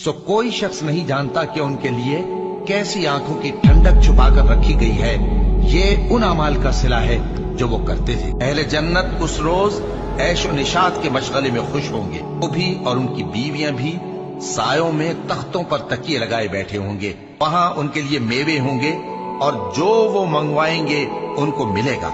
सो कोई शख्स नहीं जानता कि उनके लिए कैसी आंखों की ठंडक छुपा कर रखी गई है। ये उन अमाल का सिला है जो वो करते थे। अहले जन्नत उस रोज ऐशो निशात के मशगले में खुश होंगे। वो भी और उनकी बीवियां भी सायों में तख्तों पर तकिए लगाए बैठे होंगे। वहां उनके लिए मेवे होंगे और जो वो मंगवाएंगे उनको मिलेगा।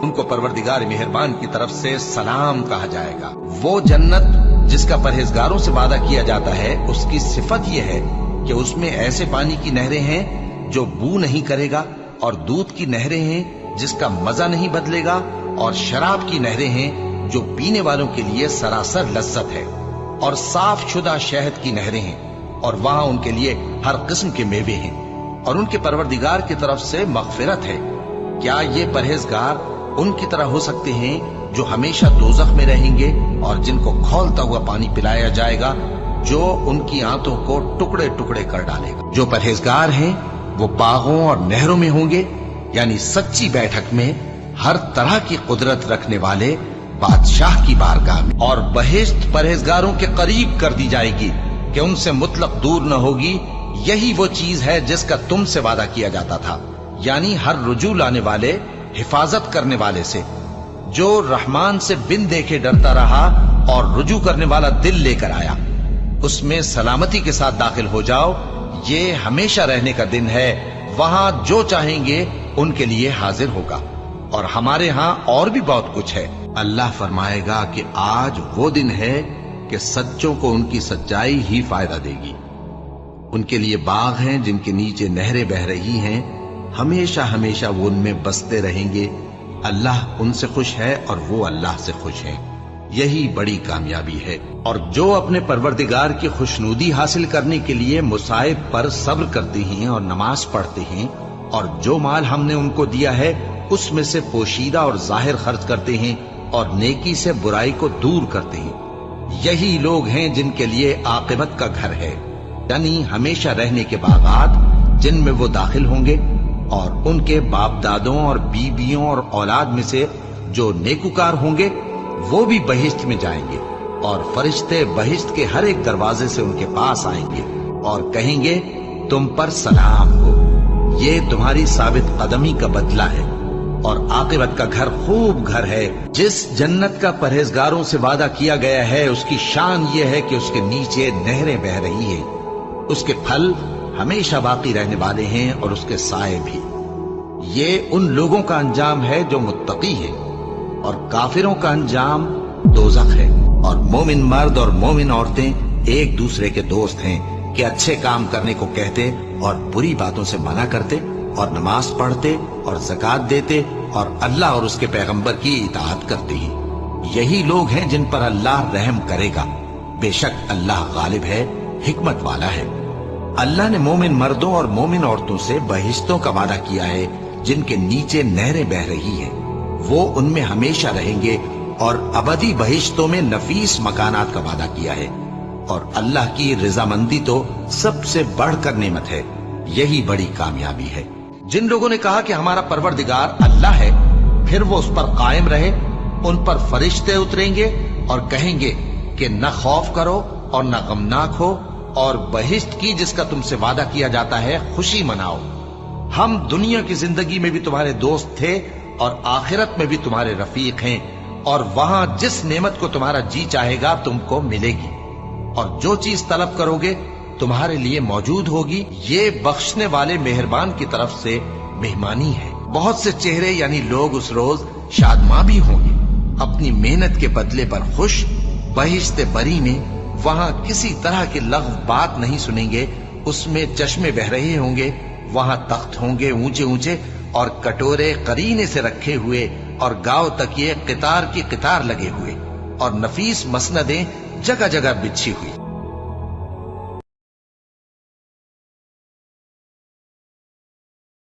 उनको परवरदिगार मेहरबान की तरफ से सलाम कहा जाएगा। वो जन्नत जिसका परहेजगारों से वादा किया जाता है, उसकी सिफत यह है कि उसमें ऐसे पानी की नहरें हैं जो बू नहीं करेगा, और दूध की नहरें हैं जिसका मजा नहीं बदलेगा, और शराब की नहरें हैं जो पीने वालों के लिए सरासर लज्जत है, और साफ शुदा शहद की नहरें हैं, और वहां उनके लिए हर किस्म के मेवे हैं, और उनके परवरदिगार की तरफ से मगफिरत है। क्या ये परहेजगार उनकी तरह हो सकते हैं जो हमेशा दोजख में रहेंगे और जिनको खौलता हुआ पानी पिलाया जाएगा जो उनकी आंतों को टुकड़े टुकड़े कर डालेगा। जो परहेजगार हैं वो बागों और नहरों में होंगे, यानी सच्ची बैठक में हर तरह की कुदरत रखने वाले बादशाह की बारगाह में। और बहिश्त परहेजगारों के करीब कर दी जाएगी कि उनसे मुतलक दूर न होगी। यही वो चीज है जिसका तुमसे वादा किया जाता था, यानी हर रुजू लाने वाले, हिफाजत करने वाले से, जो रहमान से बिन देखे डरता रहा और रुजू करने वाला दिल लेकर आया। उसमें सलामती के साथ दाखिल हो जाओ। ये हमेशा रहने का दिन है। वहां जो चाहेंगे उनके लिए हाजिर होगा। और हमारे यहां और भी बहुत कुछ है। अल्लाह फरमाएगा कि आज वो दिन है कि सच्चों को उनकी सच्चाई ही फायदा देगी। उनके लिए बाग हैं जिनके नीचे नहरें बह रही हैं, हमेशा हमेशा वो उनमें बसते रहेंगे। अल्लाह उनसे खुश है और वो अल्लाह से खुश है। यही बड़ी कामयाबी है। और जो अपने परवरदिगार की खुशनुदी हासिल करने के लिए मुसाइब पर सब्र करते हैं और नमाज पढ़ते हैं, और जो माल हमने उनको दिया है उसमें से पोशीदा और जाहिर खर्च करते हैं, और नेकी से बुराई को दूर करते हैं, यही लोग हैं जिनके लिए आकिबत का घर है, यानी हमेशा रहने के बागात जिनमें वो दाखिल होंगे। और उनके बाप दादों और बीबियों और औलाद में से जो नेकुकार होंगे वो भी बहिश्त में जाएंगे, और फरिश्ते बहिश्त के हर एक दरवाजे से उनके पास आएंगे और कहेंगे तुम पर सलाम हो। ये तुम्हारी साबित कदमी का बदला है, और आकिबत का घर खूब घर है। जिस जन्नत का परहेजगारों से वादा किया गया है उसकी शान ये है कि उसके नीचे नहरें बह रही हैं, उसके फल हमेशा बाकी रहने वाले हैं, और उसके साए भी। ये उन लोगों का अंजाम है जो मुत्तकी है, और काफिरों का अंजाम दोज़ख है। और मोमिन मर्द और मोमिन औरतें एक दूसरे के दोस्त हैं कि अच्छे काम करने को कहते और बुरी बातों से मना करते, और नमाज पढ़ते और ज़कात देते, और अल्लाह और उसके पैगंबर की इताअत करते हैं। यही लोग हैं जिन पर अल्लाह रहम करेगा। बेशक अल्लाह गालिब है, हिकमत वाला है। अल्लाह ने मोमिन मर्दों और मोमिन औरतों से बहिश्तों का वादा किया है जिनके नीचे नहरें बह रही हैं। वो उनमें हमेशा रहेंगे, और अबदी बहिश्तों में नफीस मकानात का वादा किया है। और अल्लाह की रजामंदी तो सबसे बढ़कर नेमत है। यही बड़ी कामयाबी है। जिन लोगों ने कहा कि हमारा परवरदिगार अल्लाह है, फिर वो उस पर कायम रहे, उन पर फरिश्ते उतरेंगे और कहेंगे कि न खौफ करो और न गमनाक हो, और बहिश्त की जिसका तुमसे वादा किया जाता है खुशी मनाओ। हम दुनिया की जिंदगी में भी तुम्हारे दोस्त थे और आखिरत में भी तुम्हारे रफीक हैं, और वहां जिस नेमत को तुम्हारा जी चाहेगा तुमको मिलेगी, और जो चीज तलब करोगे तुम्हारे लिए मौजूद होगी। ये बख्शने वाले मेहरबान की तरफ से मेहमानी है। बहुत से चेहरे यानी लोग उस रोज शादमां भी होंगे, अपनी मेहनत के बदले पर खुश। बहिश्त बरी में वहां किसी तरह की लग़्व बात नहीं सुनेंगे। उसमें चश्मे बह रहे होंगे, वहां तख्त होंगे ऊंचे ऊंचे, और कटोरे करीने से रखे हुए, और गांव तक ये कितार की कितार लगे हुए, और नफीस मसनदें जगह जगह बिछी हुई।